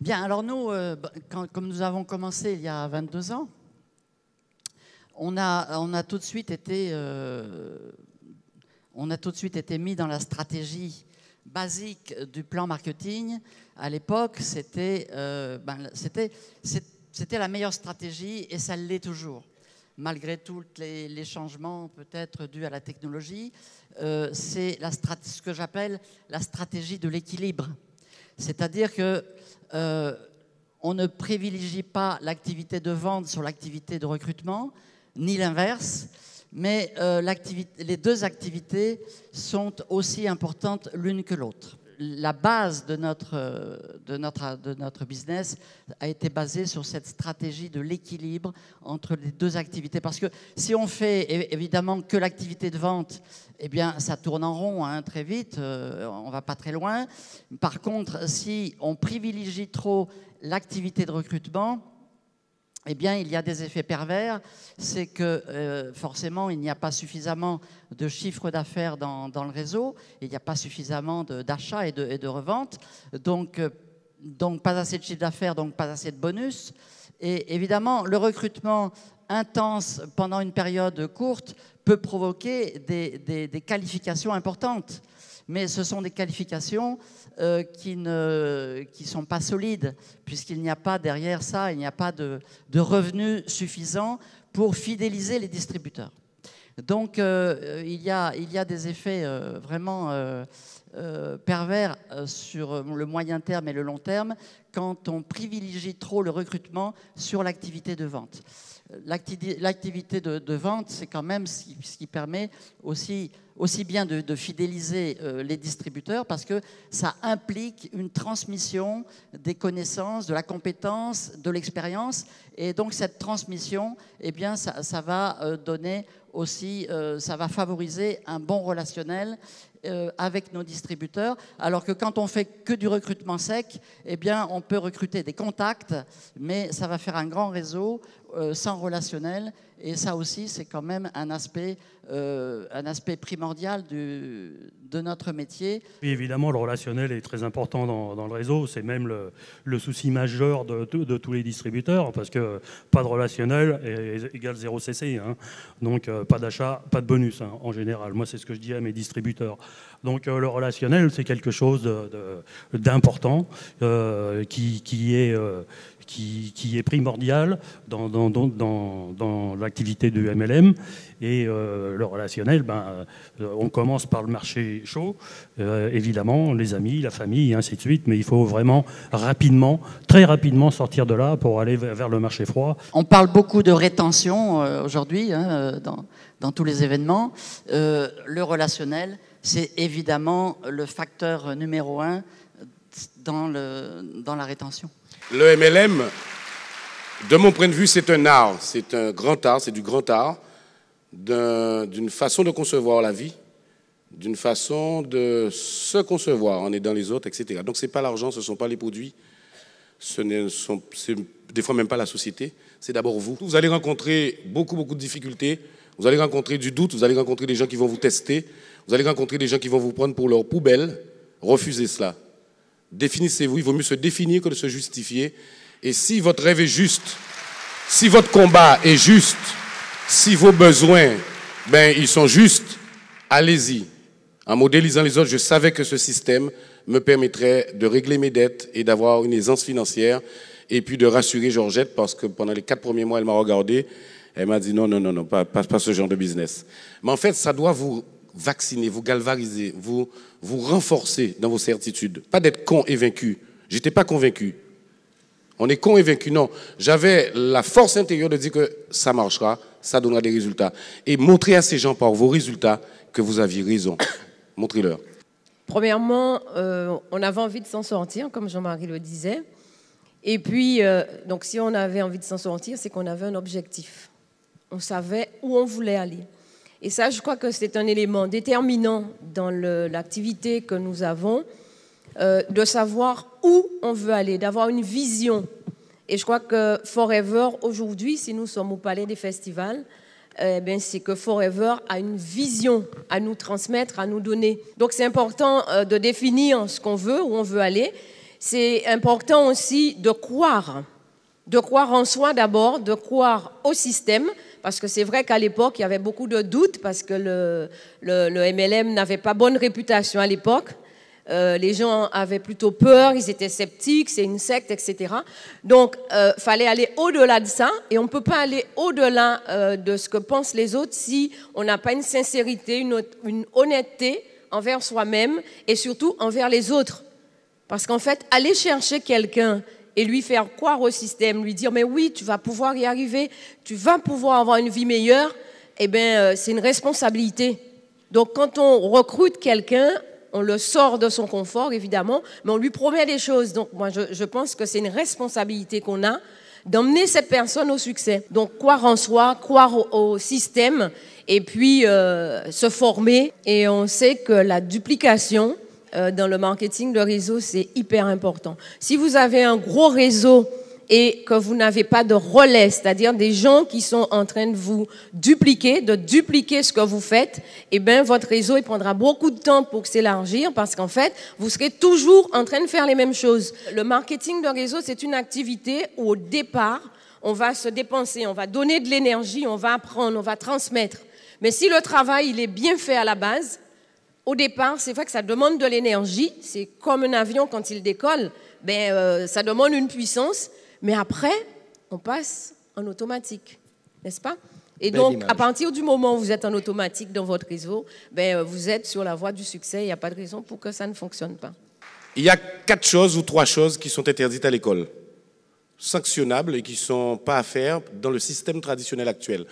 Bien, alors nous, comme nous avons commencé il y a 22 ans, on a tout de suite été mis dans la stratégie basique du plan marketing. À l'époque, c'était la meilleure stratégie et ça l'est toujours. Malgré tous les changements peut-être dus à la technologie, c'est ce que j'appelle la stratégie de l'équilibre. C'est-à-dire que on ne privilégie pas l'activité de vente sur l'activité de recrutement, ni l'inverse, mais les deux activités sont aussi importantes l'une que l'autre. La base de notre business a été basée sur cette stratégie de l'équilibre entre les deux activités. Parce que si on fait évidemment que l'activité de vente, eh bien, ça tourne en rond hein, très vite, on ne va pas très loin. Par contre, si on privilégie trop l'activité de recrutement, eh bien, il y a des effets pervers. C'est que forcément, il n'y a pas suffisamment de chiffre d'affaires dans le réseau, il n'y a pas suffisamment d'achats et de reventes, donc pas assez de chiffre d'affaires, donc pas assez de bonus. Et évidemment, le recrutement intense pendant une période courte peut provoquer des qualifications importantes. Mais ce sont des qualifications qui ne sont pas solides, puisqu'il n'y a pas derrière ça, il n'y a pas de revenus suffisants pour fidéliser les distributeurs. Donc il y a des effets vraiment pervers sur le moyen terme et le long terme quand on privilégie trop le recrutement sur l'activité de vente. L'activité de vente, c'est quand même ce qui permet aussi bien de fidéliser les distributeurs parce que ça implique une transmission des connaissances, de la compétence, de l'expérience. Et donc cette transmission, eh bien, ça va donner aussi, ça va favoriser un bon relationnel avec nos distributeurs, alors que quand on fait que du recrutement sec, eh bien, on peut recruter des contacts, mais ça va faire un grand réseau sans relationnel, et ça aussi, c'est quand même un aspect primordial de notre métier. Oui, évidemment, le relationnel est très important dans le réseau, c'est même le souci majeur de tous les distributeurs, parce que pas de relationnel égale 0 CC, hein. Donc pas d'achat, pas de bonus hein, en général. Moi, c'est ce que je dis à mes distributeurs. Donc le relationnel, c'est quelque chose d'important qui est primordial dans l'activité du MLM. Et le relationnel, on commence par le marché chaud, évidemment, les amis, la famille, et ainsi de suite, mais il faut vraiment très rapidement sortir de là pour aller vers le marché froid. On parle beaucoup de rétention aujourd'hui hein, dans tous les événements. Le relationnel, c'est évidemment le facteur numéro 1 dans la rétention. Le MLM, de mon point de vue, c'est un art, c'est un grand art, c'est du grand art, d'une façon de concevoir la vie, d'une façon de se concevoir en aidant les autres, etc. Donc ce n'est pas l'argent, ce ne sont pas les produits, c'est des fois même pas la société, c'est d'abord vous. Vous allez rencontrer beaucoup de difficultés, vous allez rencontrer du doute, vous allez rencontrer des gens qui vont vous tester, vous allez rencontrer des gens qui vont vous prendre pour leur poubelle, refusez cela. Définissez-vous, il vaut mieux se définir que de se justifier. Et si votre rêve est juste, si votre combat est juste, si vos besoins, ils sont justes, allez-y. En modélisant les autres, je savais que ce système me permettrait de régler mes dettes et d'avoir une aisance financière et puis de rassurer Georgette parce que pendant les 4 premiers mois, elle m'a regardé, elle m'a dit non, pas ce genre de business. Mais en fait, ça doit vous vacciner, vous galvaniser, vous renforcer dans vos certitudes. Pas d'être con et vaincu. J'étais pas convaincu. On est con et vaincu. Non, j'avais la force intérieure de dire que ça marchera, ça donnera des résultats. Et montrer à ces gens par vos résultats que vous aviez raison. Montrez-leur. Premièrement, on avait envie de s'en sortir, comme Jean-Marie le disait. Et puis, donc si on avait envie de s'en sortir, c'est qu'on avait un objectif. On savait où on voulait aller. Et ça, je crois que c'est un élément déterminant dans l'activité que nous avons, de savoir où on veut aller, d'avoir une vision. Et je crois que Forever, aujourd'hui, si nous sommes au Palais des Festivals, c'est que Forever a une vision à nous transmettre, à nous donner. Donc c'est important de définir ce qu'on veut, où on veut aller. c'est important aussi de croire en soi d'abord, de croire au système, parce que c'est vrai qu'à l'époque, il y avait beaucoup de doutes, parce que le MLM n'avait pas bonne réputation à l'époque. Les gens avaient plutôt peur, ils étaient sceptiques, c'est une secte, etc. Donc, fallait aller au-delà de ça, et on ne peut pas aller au-delà de ce que pensent les autres si on n'a pas une sincérité, une honnêteté envers soi-même, et surtout envers les autres. Parce qu'en fait, aller chercher quelqu'un et lui faire croire au système, lui dire « mais oui, tu vas pouvoir y arriver, tu vas pouvoir avoir une vie meilleure », eh bien, c'est une responsabilité. Donc, quand on recrute quelqu'un, on le sort de son confort, évidemment, mais on lui promet des choses. Donc, moi, je pense que c'est une responsabilité qu'on a d'emmener cette personne au succès. Donc, croire en soi, croire au système, et puis se former. Et on sait que la duplication dans le marketing de réseau, c'est hyper important. Si vous avez un gros réseau et que vous n'avez pas de relais, c'est-à-dire des gens qui sont en train de vous dupliquer, de dupliquer ce que vous faites, eh bien, votre réseau, il prendra beaucoup de temps pour s'élargir parce qu'en fait, vous serez toujours en train de faire les mêmes choses. Le marketing de réseau, c'est une activité où, au départ, on va se dépenser, on va donner de l'énergie, on va apprendre, on va transmettre. Mais si le travail, il est bien fait à la base, au départ, c'est vrai que ça demande de l'énergie. C'est comme un avion quand il décolle. Ça demande une puissance. Mais après, on passe en automatique. N'est-ce pas? Et Belle donc, image. à partir du moment où vous êtes en automatique dans votre réseau, vous êtes sur la voie du succès. Il n'y a pas de raison pour que ça ne fonctionne pas. Il y a 4 choses ou 3 choses qui sont interdites à l'école, sanctionnables et qui ne sont pas à faire dans le système traditionnel actuel.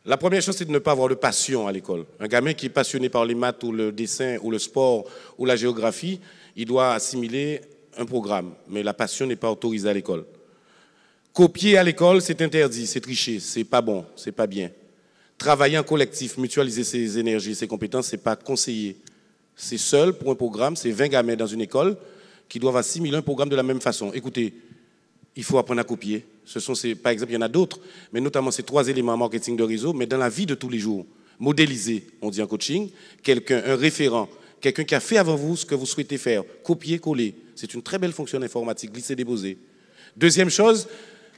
La première chose, c'est de ne pas avoir de passion à l'école. Un gamin qui est passionné par les maths ou le dessin ou le sport ou la géographie, il doit assimiler un programme. Mais la passion n'est pas autorisée à l'école. Copier à l'école, c'est interdit, c'est tricher, c'est pas bon, c'est pas bien. Travailler en collectif, mutualiser ses énergies, ses compétences, c'est pas conseillé. C'est seul pour un programme, c'est 20 gamins dans une école qui doivent assimiler un programme de la même façon. Écoutez, il faut apprendre à copier. Par exemple, il y en a d'autres, mais notamment ces 3 éléments en marketing de réseau, mais dans la vie de tous les jours. Modéliser, on dit en coaching, un référent, quelqu'un qui a fait avant vous ce que vous souhaitez faire. Copier, coller. C'est une très belle fonction informatique, glisser, déposer. Deuxième chose,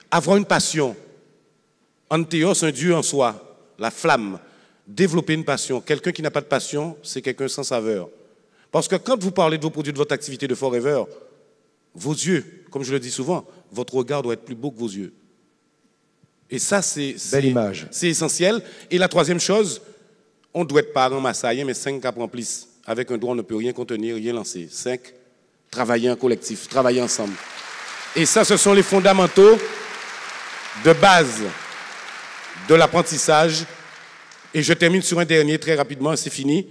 avoir une passion. Anthéos, un dieu en soi, la flamme. Développer une passion. Quelqu'un qui n'a pas de passion, c'est quelqu'un sans saveur. Parce que quand vous parlez de vos produits, de votre activité de Forever, vos yeux, comme je le dis souvent, votre regard doit être plus beau que vos yeux. Et ça, c'est essentiel. Et la troisième chose, on doit être parent massaïen, mais 5 cap remplissent. Avec un doigt, on ne peut rien contenir, rien lancer. 5, travailler en collectif, travailler ensemble. Et ça, ce sont les fondamentaux de base de l'apprentissage. Et je termine sur un dernier, très rapidement, c'est fini.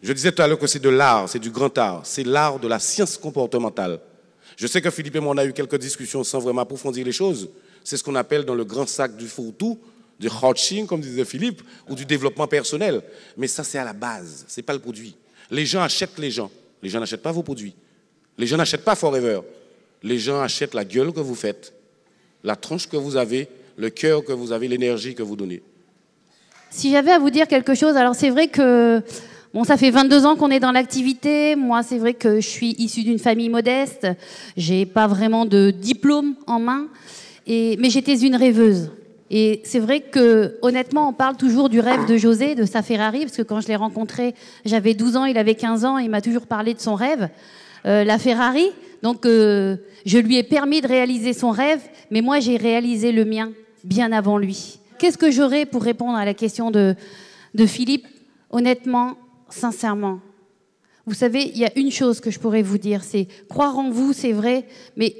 Je disais tout à l'heure que c'est de l'art, c'est du grand art. C'est l'art de la science comportementale. Je sais que Philippe et moi, on a eu quelques discussions sans vraiment approfondir les choses. C'est ce qu'on appelle dans le grand sac du fourre-tout, du coaching, comme disait Philippe, ou du développement personnel. Mais ça, c'est à la base, ce n'est pas le produit. Les gens achètent les gens. Les gens n'achètent pas vos produits. Les gens n'achètent pas Forever. Les gens achètent la gueule que vous faites, la tronche que vous avez, le cœur que vous avez, l'énergie que vous donnez. Si j'avais à vous dire quelque chose, alors c'est vrai que bon, ça fait 22 ans qu'on est dans l'activité. Moi, c'est vrai que je suis issue d'une famille modeste. J'ai pas vraiment de diplôme en main, mais j'étais une rêveuse. Et c'est vrai que, honnêtement, on parle toujours du rêve de José, de sa Ferrari, parce que quand je l'ai rencontré, j'avais 12 ans, il avait 15 ans, il m'a toujours parlé de son rêve, la Ferrari. Donc, je lui ai permis de réaliser son rêve, mais moi, j'ai réalisé le mien bien avant lui. Qu'est-ce que j'aurais pour répondre à la question de Philippe? Honnêtement, sincèrement, vous savez, il y a une chose que je pourrais vous dire, c'est croire en vous, c'est vrai, mais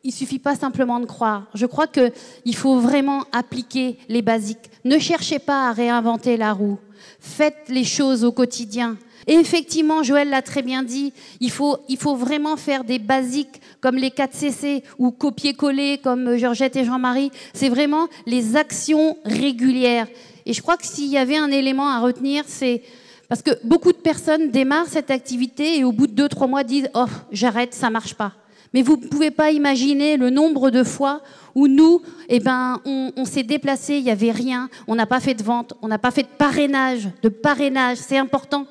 il ne suffit pas simplement de croire. Je crois qu'il faut vraiment appliquer les basiques. Ne cherchez pas à réinventer la roue. Faites les choses au quotidien. Et effectivement, Joël l'a très bien dit, il faut vraiment faire des basiques comme les 4CC ou copier-coller comme Georgette et Jean-Marie. C'est vraiment les actions régulières. Et je crois que s'il y avait un élément à retenir, c'est parce que beaucoup de personnes démarrent cette activité et au bout de 2-3 mois disent « Oh, j'arrête, ça ne marche pas ». Mais vous ne pouvez pas imaginer le nombre de fois où nous, on s'est déplacés, il n'y avait rien, on n'a pas fait de vente, on n'a pas fait de parrainage, c'est important.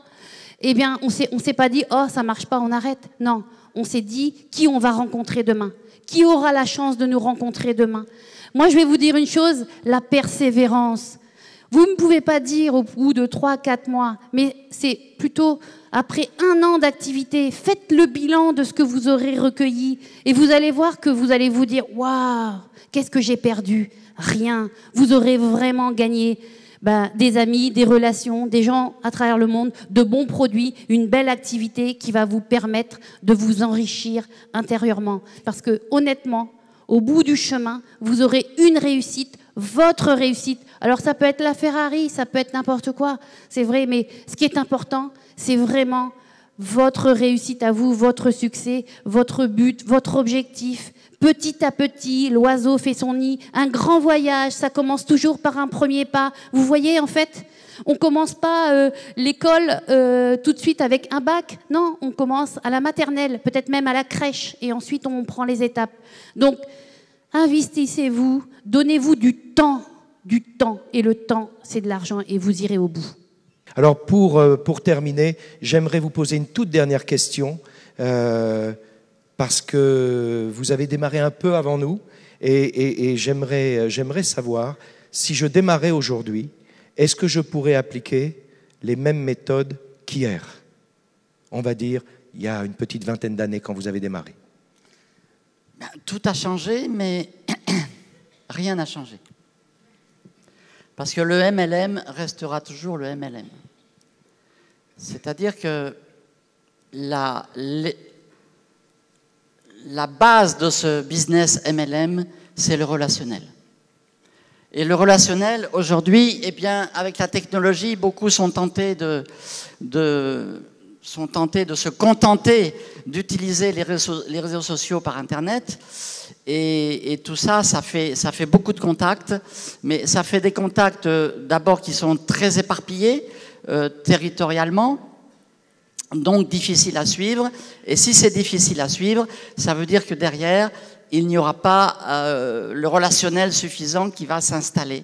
Eh bien, on s'est pas dit « Oh, ça ne marche pas, on arrête ». Non, On s'est dit qui on va rencontrer demain, qui aura la chance de nous rencontrer demain. Moi, je vais vous dire une chose, la persévérance. Vous ne pouvez pas dire au bout de 3-4 mois, mais c'est plutôt après 1 an d'activité, faites le bilan de ce que vous aurez recueilli et vous allez voir que vous allez vous dire « Waouh, qu'est-ce que j'ai perdu ?» Rien. Vous aurez vraiment gagné des amis, des relations, des gens à travers le monde, de bons produits, une belle activité qui va vous permettre de vous enrichir intérieurement. Parce que honnêtement, au bout du chemin, vous aurez une réussite, votre réussite. Alors ça peut être la Ferrari, ça peut être n'importe quoi, c'est vrai, mais ce qui est important, c'est vraiment votre réussite à vous, votre succès, votre but, votre objectif. Petit à petit, l'oiseau fait son nid. Un grand voyage, ça commence toujours par un premier pas. Vous voyez, en fait, on ne commence pas l'école tout de suite avec un bac. Non, on commence à la maternelle, peut-être même à la crèche, et ensuite on prend les étapes. Donc, investissez-vous, donnez-vous du temps, et le temps, c'est de l'argent, et vous irez au bout. Alors, pour terminer, j'aimerais vous poser une toute dernière question, parce que vous avez démarré un peu avant nous, et j'aimerais savoir, si je démarrais aujourd'hui, est-ce que je pourrais appliquer les mêmes méthodes qu'hier? On va dire, il y a une petite vingtaine d'années quand vous avez démarré. Tout a changé, mais rien n'a changé. Parce que le MLM restera toujours le MLM. C'est-à-dire que la base de ce business MLM, c'est le relationnel. Et le relationnel, aujourd'hui, eh bien, avec la technologie, beaucoup sont tentés de se contenter d'utiliser les réseaux sociaux par Internet. Et tout ça, ça fait beaucoup de contacts, mais ça fait des contacts d'abord qui sont très éparpillés territorialement, donc difficiles à suivre. Et si c'est difficile à suivre, ça veut dire que derrière, il n'y aura pas le relationnel suffisant qui va s'installer.